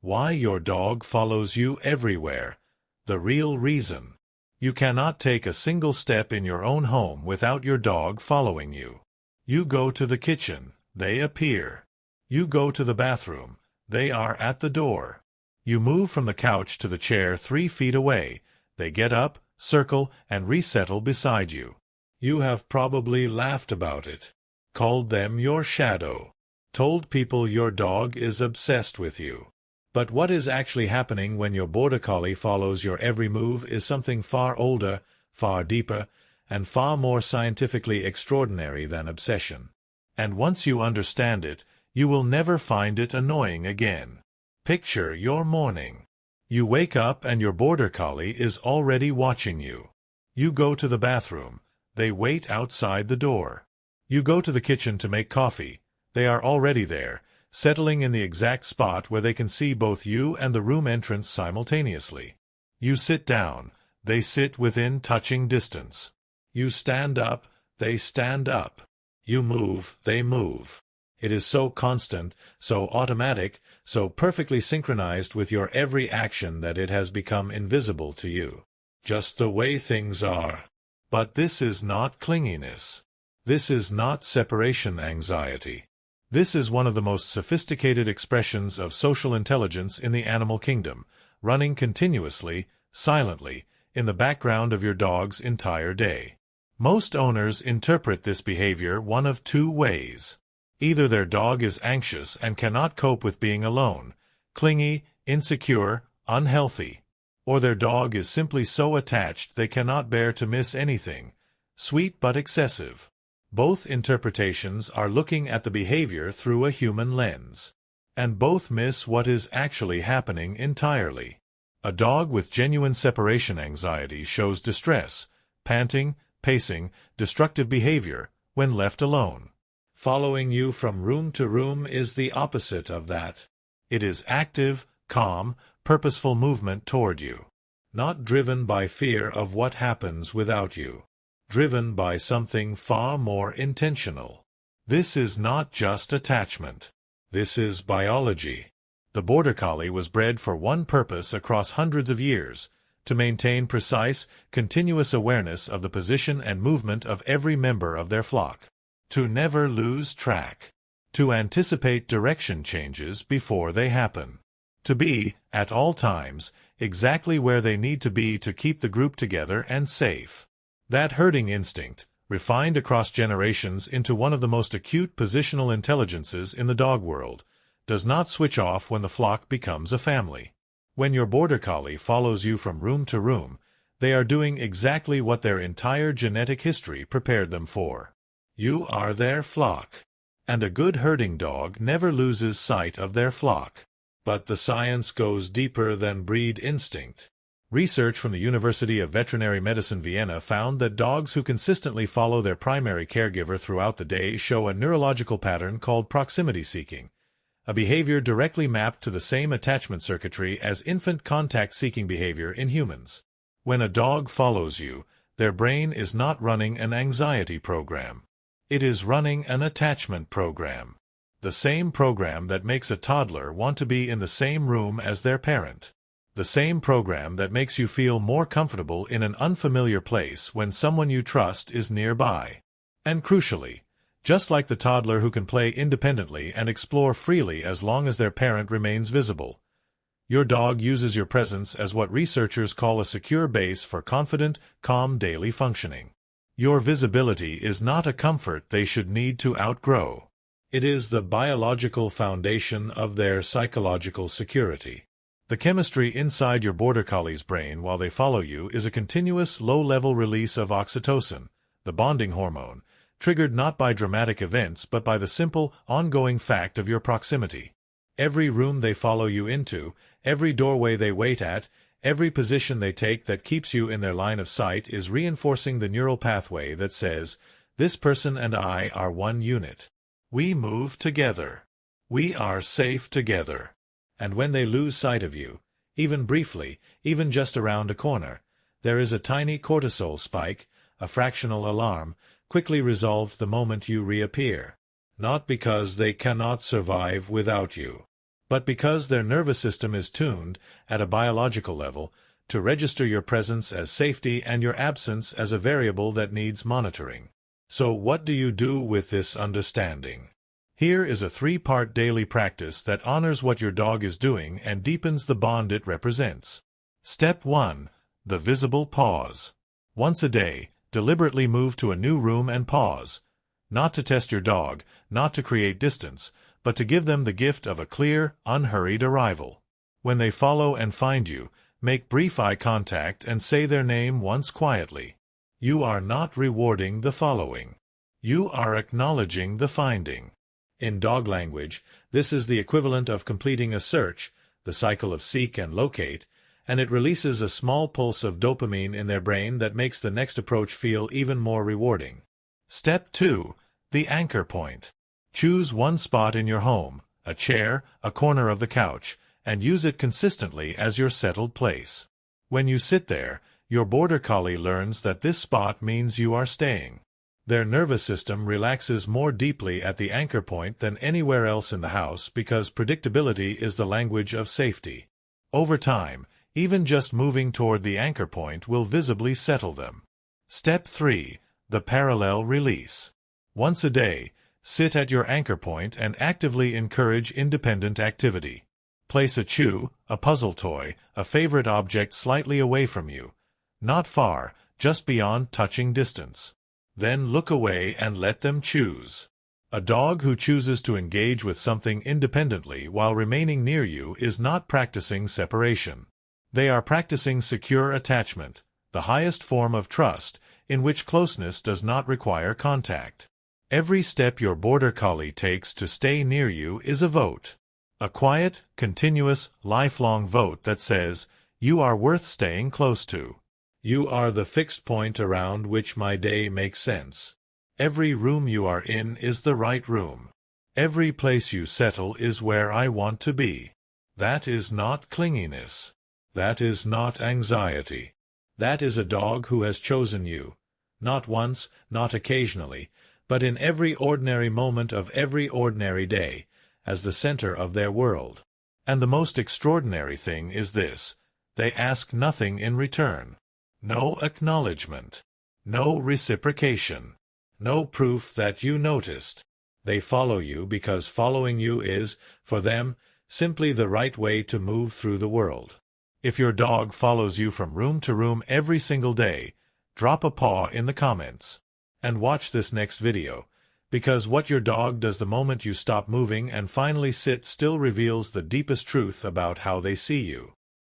Why your dog follows you everywhere. The real reason. You cannot take a single step in your own home without your dog following you. You go to the kitchen, they appear. You go to the bathroom, they are at the door. You move from the couch to the chair 3 feet away, they get up, circle, and resettle beside you. You have probably laughed about it, called them your shadow, told people your dog is obsessed with you. But what is actually happening when your border collie follows your every move is something far older, far deeper, and far more scientifically extraordinary than obsession. And once you understand it, you will never find it annoying again. Picture your morning. You wake up and your border collie is already watching you. You go to the bathroom. They wait outside the door. You go to the kitchen to make coffee. They are already there, settling in the exact spot where they can see both you and the room entrance simultaneously. You sit down. They sit within touching distance. You stand up. They stand up. You move. They move. It is so constant, so automatic, so perfectly synchronized with your every action that it has become invisible to you. Just the way things are. But this is not clinginess. This is not separation anxiety. This is one of the most sophisticated expressions of social intelligence in the animal kingdom, running continuously, silently, in the background of your dog's entire day. Most owners interpret this behavior one of 2 ways. Either their dog is anxious and cannot cope with being alone, clingy, insecure, unhealthy, or their dog is simply so attached they cannot bear to miss anything, sweet but excessive. Both interpretations are looking at the behavior through a human lens, and both miss what is actually happening entirely. A dog with genuine separation anxiety shows distress, panting, pacing, destructive behavior when left alone. Following you from room to room is the opposite of that. It is active, calm, purposeful movement toward you. Not driven by fear of what happens without you. Driven by something far more intentional. This is not just attachment. This is biology. The border collie was bred for one purpose across hundreds of years, to maintain precise, continuous awareness of the position and movement of every member of their flock. To never lose track. To anticipate direction changes before they happen. To be, at all times, exactly where they need to be to keep the group together and safe. That herding instinct, refined across generations into one of the most acute positional intelligences in the dog world, does not switch off when the flock becomes a family. When your border collie follows you from room to room, they are doing exactly what their entire genetic history prepared them for. You are their flock. And a good herding dog never loses sight of their flock. But the science goes deeper than breed instinct. Research from the University of Veterinary Medicine Vienna found that dogs who consistently follow their primary caregiver throughout the day show a neurological pattern called proximity seeking, a behavior directly mapped to the same attachment circuitry as infant contact-seeking behavior in humans. When a dog follows you, their brain is not running an anxiety program. It is running an attachment program. The same program that makes a toddler want to be in the same room as their parent. The same program that makes you feel more comfortable in an unfamiliar place when someone you trust is nearby. And crucially, just like the toddler who can play independently and explore freely as long as their parent remains visible, your dog uses your presence as what researchers call a secure base for confident, calm daily functioning. Your visibility is not a comfort they should need to outgrow. It is the biological foundation of their psychological security. The chemistry inside your border collie's brain while they follow you is a continuous low-level release of oxytocin, the bonding hormone, triggered not by dramatic events but by the simple, ongoing fact of your proximity. Every room they follow you into, every doorway they wait at, every position they take that keeps you in their line of sight is reinforcing the neural pathway that says, "This person and I are one unit. We move together. We are safe together." And when they lose sight of you, even briefly, even just around a corner, there is a tiny cortisol spike, a fractional alarm, quickly resolved the moment you reappear. Not because they cannot survive without you, but because their nervous system is tuned, at a biological level, to register your presence as safety and your absence as a variable that needs monitoring. So what do you do with this understanding? Here is a 3-part daily practice that honors what your dog is doing and deepens the bond it represents. Step 1. The visible pause. Once a day, deliberately move to a new room and pause. Not to test your dog, not to create distance, but to give them the gift of a clear, unhurried arrival. When they follow and find you, make brief eye contact and say their name once quietly. You are not rewarding the following. You are acknowledging the finding. In dog language, this is the equivalent of completing a search, the cycle of seek and locate, and it releases a small pulse of dopamine in their brain that makes the next approach feel even more rewarding. Step 2. The anchor point. Choose one spot in your home, a chair, a corner of the couch, and use it consistently as your settled place. When you sit there, your border collie learns that this spot means you are staying. Their nervous system relaxes more deeply at the anchor point than anywhere else in the house because predictability is the language of safety. Over time, even just moving toward the anchor point will visibly settle them. Step 3. The parallel release. Once a day, sit at your anchor point and actively encourage independent activity. Place a chew, a puzzle toy, a favorite object slightly away from you. Not far, just beyond touching distance. Then look away and let them choose. A dog who chooses to engage with something independently while remaining near you is not practicing separation. They are practicing secure attachment, the highest form of trust, in which closeness does not require contact. Every step your border collie takes to stay near you is a vote. A quiet, continuous, lifelong vote that says, "You are worth staying close to. You are the fixed point around which my day makes sense. Every room you are in is the right room. Every place you settle is where I want to be." That is not clinginess. That is not anxiety. That is a dog who has chosen you. Not once, not occasionally, but in every ordinary moment of every ordinary day, as the center of their world. And the most extraordinary thing is this: they ask nothing in return. No acknowledgement. No reciprocation. No proof that you noticed. They follow you because following you is, for them, simply the right way to move through the world. If your dog follows you from room to room every single day, drop a paw in the comments. And watch this next video, because what your dog does the moment you stop moving and finally sit still reveals the deepest truth about how they see you.